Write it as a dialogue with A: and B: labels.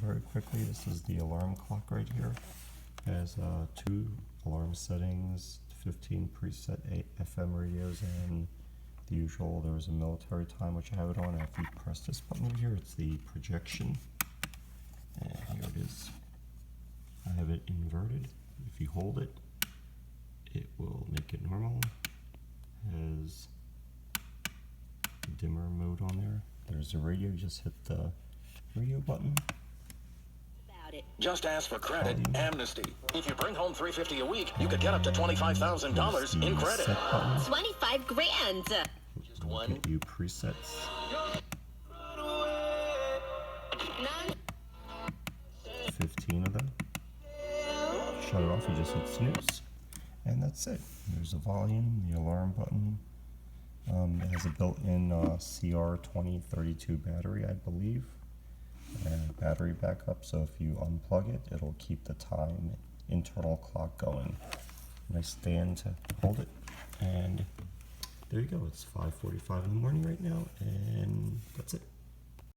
A: very quickly. This is the alarm clock right here. It has 2 alarm settings, 15 preset FM radios, and the usual. There was a military time, which I have it on. After you press this button over here, it's the projection. And here it is. I have it inverted. If you hold it, it will make it normal. Has dimmer mode on there. There's the radio. Just hit the radio button.
B: Just ask for credit. Amnesty. If you bring home $350 a week, you could get up to $25,000 in credit.
C: 25 grand.
B: Just one.
A: Get you presets. 15 of them. Shut it off. You just hit snooze, and that's it. There's the volume, the alarm button. It has a built-in CR2032 battery, I believe. And battery backup, so if you unplug it, it'll keep the time internal clock going. Nice stand to hold it, and there you go. It's 5:45 in the morning right now, and that's it.